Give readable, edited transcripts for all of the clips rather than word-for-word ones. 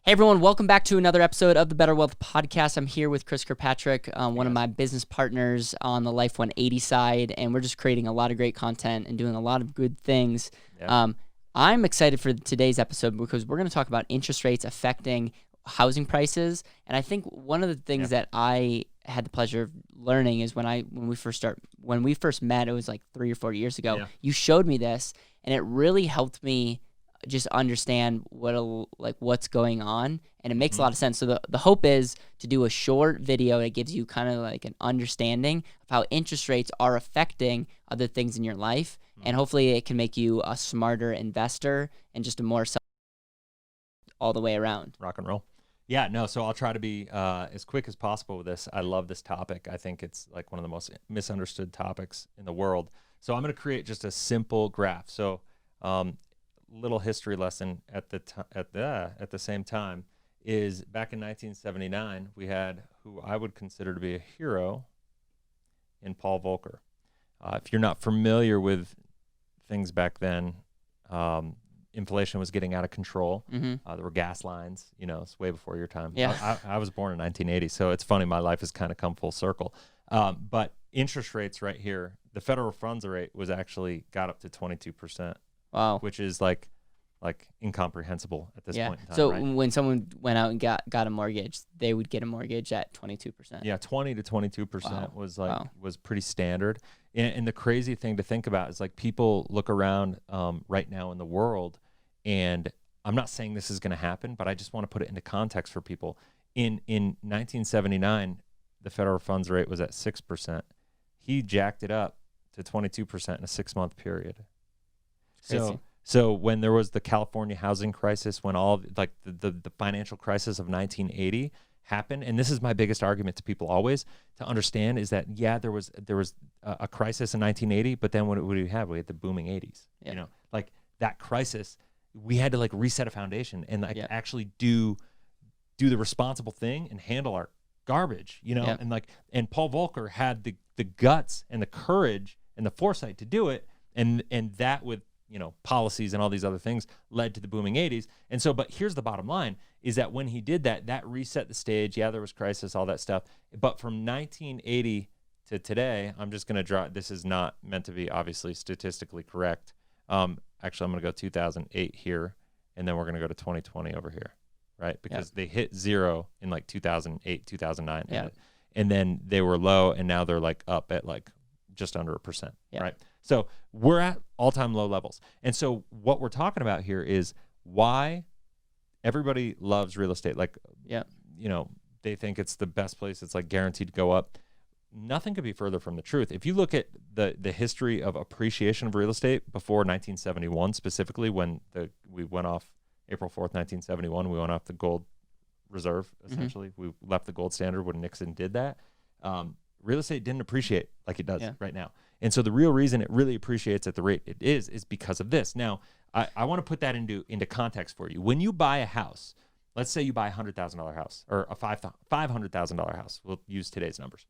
Hey everyone, welcome back to another episode of the Better Wealth Podcast. I'm here with Chris Kirkpatrick, one of my business partners on the Life 180 side, and we're just creating a lot of great content and doing a lot of good things. Yeah. I'm excited for today's episode because we're going to talk about interest rates affecting housing prices. And I think one of the things that I had the pleasure of learning is when we first met, it was like 3 or 4 years ago. Yeah. You showed me this, and it really helped me just understand what's going on, and it makes a lot of sense. So the hope is to do a short video that gives you kind of like an understanding of how interest rates are affecting other things in your life, and hopefully it can make you a smarter investor and just a more all the way around. Rock and roll. Yeah, no, so I'll try to be as quick as possible with this. I love this topic. I think it's like one of the most misunderstood topics in the world. So I'm going to create just a simple graph. So little history lesson at the same time is back in 1979, we had who I would consider to be a hero in Paul Volcker. If you're not familiar with things back then, inflation was getting out of control. There were gas lines, it's way before your time. Yeah. I was born in 1980, so it's funny, my life has kind of come full circle. But interest rates right here, the federal funds rate was actually got up to 22%. Wow. Which is like incomprehensible at this point in time. So right? when someone went out and got a mortgage, they would get a mortgage at 22%. Yeah, 20 to 22% was pretty standard. And the crazy thing to think about is like people look around right now in the world, and I'm not saying this is going to happen, but I just want to put it into context for people. In 1979, the federal funds rate was at 6%. He jacked it up to 22% in a 6-month period. So when there was the California housing crisis, when all like the financial crisis of 1980 happened, and this is my biggest argument to people always to understand is that there was a crisis in 1980, but then what did we have? We had the booming 80s. Like that crisis, we had to like reset a foundation and actually do the responsible thing and handle our garbage, and Paul Volcker had the guts and the courage and the foresight to do it, and that with policies and all these other things led to the booming 80s. And so, but here's the bottom line is that when he did that reset the stage. Yeah, there was crisis, all that stuff. But from 1980 to today, I'm just going to draw, this is not meant to be obviously statistically correct. Actually, I'm going to go 2008 here, and then we're going to go to 2020 over here, right? Because they hit zero in like 2008, 2009. Yeah. And then they were low, and now they're like up at like just under 1%, right? So we're at all-time low levels. And so what we're talking about here is why everybody loves real estate. Like, they think it's the best place. It's like guaranteed to go up. Nothing could be further from the truth. If you look at the history of appreciation of real estate before 1971, specifically when we went off April 4th, 1971, we went off the gold reserve, essentially. We left the gold standard when Nixon did that. Real estate didn't appreciate like it does right now. And so the real reason it really appreciates at the rate it is because of this. Now, I want to put that into context for you. When you buy a house, let's say you buy a $100,000 house or a $500,000 house. We'll use today's numbers.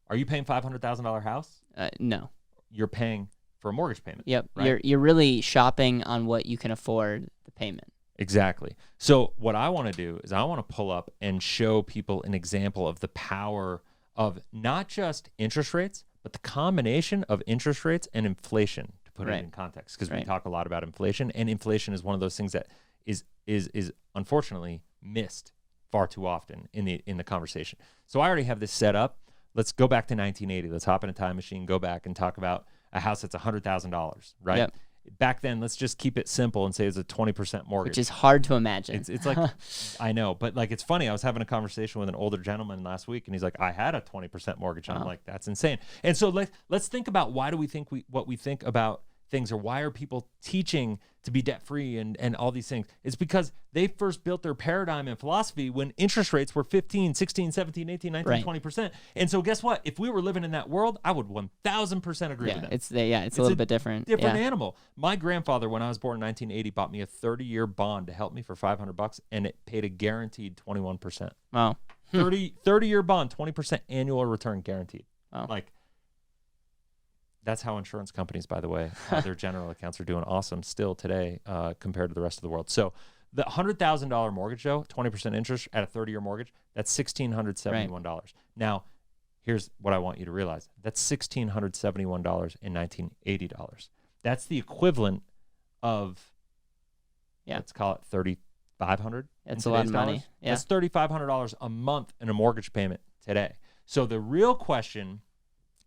Are you paying $500,000 house? No. You're paying for a mortgage payment. Yep. Right? You're really shopping on what you can afford the payment. Exactly. So what I want to do is I want to pull up and show people an example of the power of not just interest rates, but the combination of interest rates and inflation, to put it in context, because we talk a lot about inflation, and inflation is one of those things that is unfortunately missed far too often in the conversation. So I already have this set up. Let's go back to 1980. Let's hop in a time machine, go back and talk about a house that's $100,000, right? Yep. Back then, let's just keep it simple and say it's a 20% mortgage. Which is hard to imagine. It's like, I know, but like, it's funny. I was having a conversation with an older gentleman last week, and he's like, I had a 20% mortgage. And I'm like, that's insane. And so let's think about why do we think what we think about things, or why are people teaching to be debt-free and all these things? It's because they first built their paradigm and philosophy when interest rates were 15, 16, 17, 18, 19, 20%. And so guess what? If we were living in that world, I would 1,000% agree with them. It's a little bit different. Different animal. My grandfather, when I was born in 1980, bought me a 30-year bond to help me for $500, and it paid a guaranteed 21%. Wow. 30-year bond, 20% annual return guaranteed. Wow. Like, that's how insurance companies, by the way, their general accounts are doing awesome still today compared to the rest of the world. So The $100,000 mortgage, though, 20% interest at a 30-year mortgage, that's $1,671. Right. Now, here's what I want you to realize. That's $1,671 in $1980. That's the equivalent of, let's call it $3,500. That's a lot of money. Yeah. That's $3,500 a month in a mortgage payment today. So the real question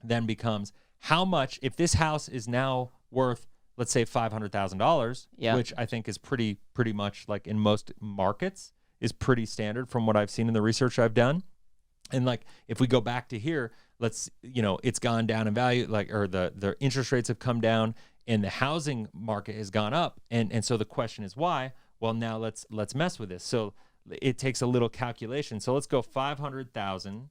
then becomes, how much, if this house is now worth, let's say $500,000, which I think is pretty much like in most markets is pretty standard from what I've seen in the research I've done. And like, if we go back to here, it's gone down in value, or the interest rates have come down and the housing market has gone up. And so the question is why? Well, now let's mess with this. So it takes a little calculation. So let's go 500,000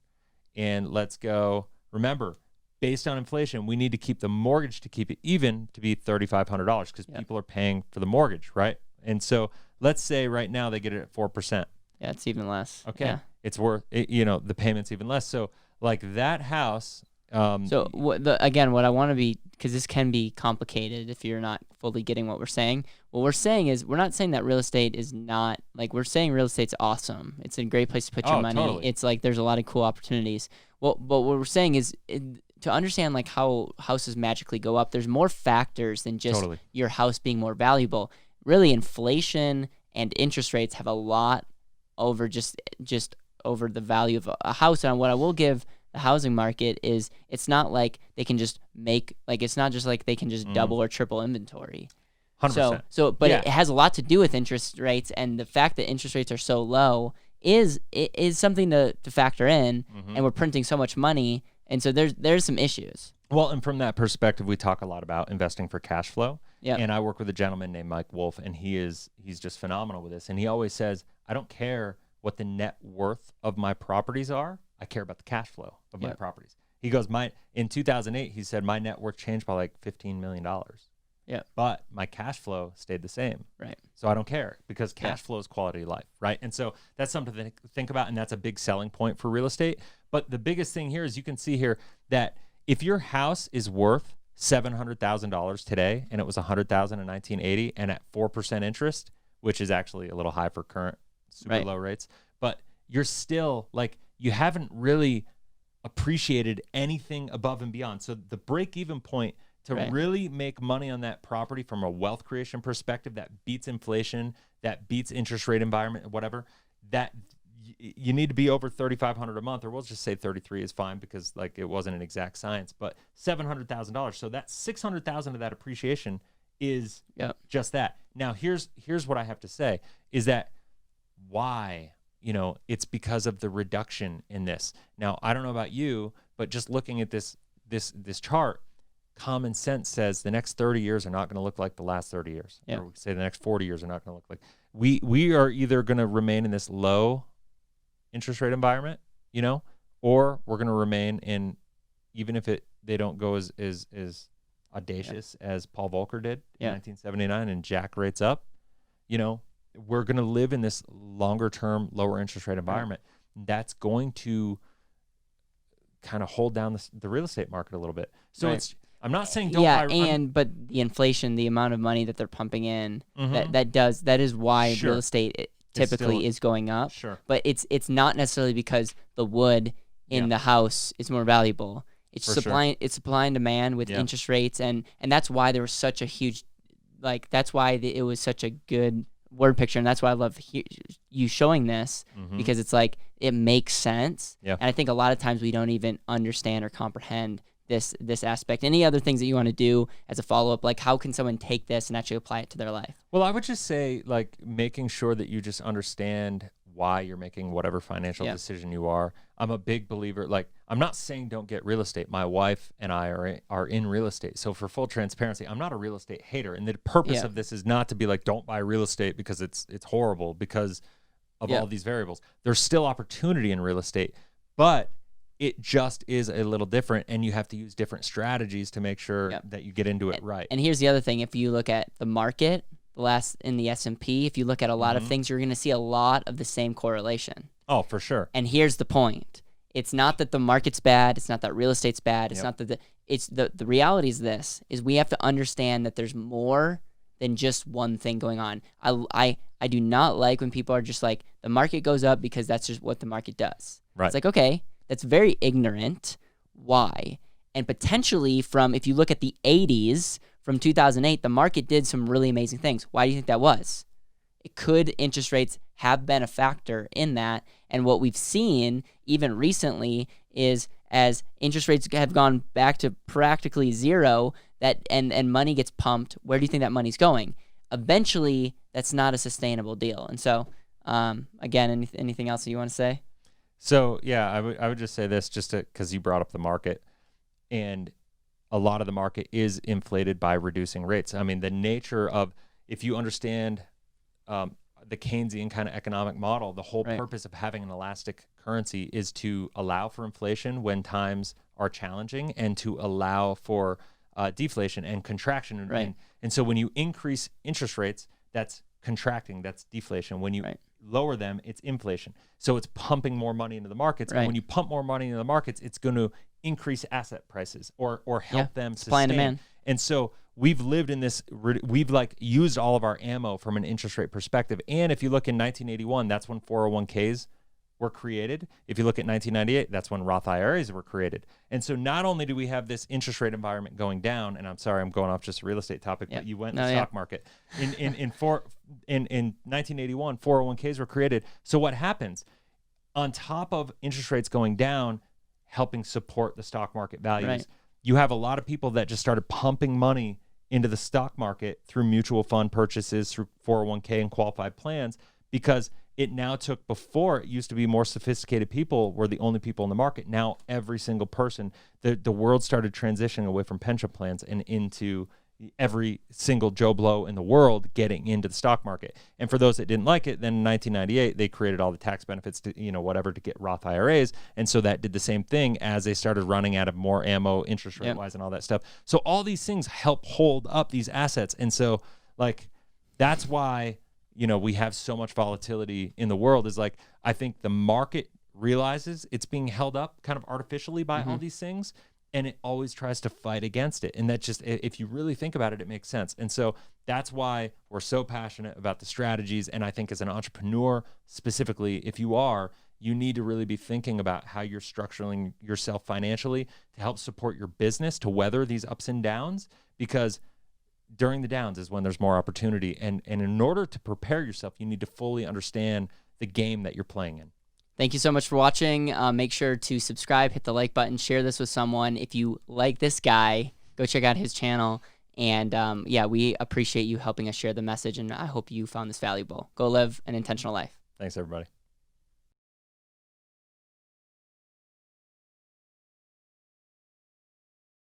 and let's go, remember, based on inflation, we need to keep the mortgage to keep it even to be $3,500 because people are paying for the mortgage, right? And so let's say right now they get it at 4%. Yeah, it's even less. Okay. Yeah. It's worth, the payment's even less. So like that house. Again, what I want to be, because this can be complicated if you're not fully getting what we're saying. What we're saying is, we're not saying that real estate is not, like, we're saying real estate's awesome. It's a great place to put your money. Totally. It's like there's a lot of cool opportunities. Well, but what we're saying is, to understand like how houses magically go up, there's more factors than just your house being more valuable. Really, inflation and interest rates have a lot over just over the value of a house. And what I will give the housing market is, it's not like they can just it's not just like they can just double or triple inventory. 100%. But it has a lot to do with interest rates, and the fact that interest rates are so low is something to factor in. And we're printing so much money, and so there's some issues. Well, and from that perspective, we talk a lot about investing for cash flow. Yeah. And I work with a gentleman named Mike Wolf, and he's just phenomenal with this. And he always says, I don't care what the net worth of my properties are. I care about the cash flow of my properties. He goes, in 2008, he said, my net worth changed by like $15 million. Yeah. But my cash flow stayed the same. Right. So I don't care, because cash flow is quality of life, right? And so that's something to think about, and that's a big selling point for real estate. But the biggest thing here is, you can see here that if your house is worth $700,000 today, and it was $100,000 in 1980, and at 4% interest, which is actually a little high for current super low rates, but you're still like, you haven't really appreciated anything above and beyond. So the break-even point to really make money on that property from a wealth creation perspective that beats inflation, that beats interest rate environment, whatever, that you need to be over $3,500 a month, or we'll just say 33 is fine, because like it wasn't an exact science, but $700,000. So that's $600,000 of that appreciation is just that. Now here's what I have to say is that why, it's because of the reduction in this. Now, I don't know about you, but just looking at this chart, common sense says the next 30 years are not going to look like the last 30 years. Or we say the next 40 years are not going to look like. We are either going to remain in this low interest rate environment, or we're going to remain in, even if they don't go as audacious as Paul Volcker did in 1979 and jack rates up, we're going to live in this longer term, lower interest rate environment. That's going to kind of hold down the real estate market a little bit. So I'm not saying don't buy. But the inflation, the amount of money that they're pumping in, that is why real estate typically is going up. Sure. But it's not necessarily because the wood in the house is more valuable. It's it's supply and demand with interest rates, and that's why there was such a huge, that's why it was such a good word picture, and that's why I love you showing this, because it's like, it makes sense. And I think a lot of times we don't even understand or comprehend this aspect. Any other things that you want to do as a follow-up, like how can someone take this and actually apply it to their life? Well, I would just say, like, making sure that you just understand why you're making whatever financial decision you are. I'm a big believer, like, I'm not saying don't get real estate. My wife and I are in real estate. So for full transparency, I'm not a real estate hater. And the purpose of this is not to be like, don't buy real estate because it's horrible because of all these variables. There's still opportunity in real estate, but it just is a little different, and you have to use different strategies to make sure that you get into it right. And here's the other thing. If you look at the market, in the S&P, if you look at a lot of things, you're going to see a lot of the same correlation. Oh, for sure. And here's the point. It's not that the market's bad. It's not that real estate's bad. It's not that it's the reality is this, is we have to understand that there's more than just one thing going on. I do not like when people are just like, the market goes up because that's just what the market does. Right. It's like, okay, that's very ignorant. Why? And potentially if you look at the 80s, from 2008, the market did some really amazing things. Why do you think that was? Could interest rates have been a factor in that? And what we've seen even recently is as interest rates have gone back to practically zero, and money gets pumped, where do you think that money's going? Eventually, that's not a sustainable deal. And so, again, anything else that you want to say? So yeah, I would just say this, just because you brought up the market, and a lot of the market is inflated by reducing rates. I mean, the nature of, if you understand the Keynesian kind of economic model, the whole purpose of having an elastic currency is to allow for inflation when times are challenging, and to allow for deflation and contraction. And so when you increase interest rates, that's contracting, that's deflation. When you lower them, it's inflation. So it's pumping more money into the markets. And when you pump more money into the markets, it's going to increase asset prices or help them sustain. Supply and demand. And so we've lived in this, we've like used all of our ammo from an interest rate perspective. And if you look in 1981, that's when 401ks were created. If you look at 1998, that's when Roth IRAs were created. And so not only do we have this interest rate environment going down, and I'm sorry, I'm going off just a real estate topic, but you went in the stock market. In 1981, 401ks were created. So what happens? On top of interest rates going down, helping support the stock market values, you have a lot of people that just started pumping money into the stock market through mutual fund purchases, through 401k and qualified plans, because it now took, before it used to be more sophisticated people were the only people in the market. Now every single person, the world started transitioning away from pension plans and into every single Joe Blow in the world getting into the stock market. And for those that didn't like it, then in 1998, they created all the tax benefits to, whatever, to get Roth IRAs. And so that did the same thing as they started running out of more ammo, interest rate wise, and all that stuff. So all these things help hold up these assets. And so that's why, we have so much volatility in the world, is like, I think the market realizes it's being held up kind of artificially by all these things, and it always tries to fight against it. And that just, if you really think about it, it makes sense. And so that's why we're so passionate about the strategies. And I think as an entrepreneur, specifically, if you are, you need to really be thinking about how you're structuring yourself financially to help support your business to weather these ups and downs, because during the downs is when there's more opportunity. And in order to prepare yourself, you need to fully understand the game that you're playing in. Thank you so much for watching. Make sure to subscribe, hit the like button, share this with someone. If you like this guy, go check out his channel. And we appreciate you helping us share the message, and I hope you found this valuable. Go live an intentional life. Thanks, everybody.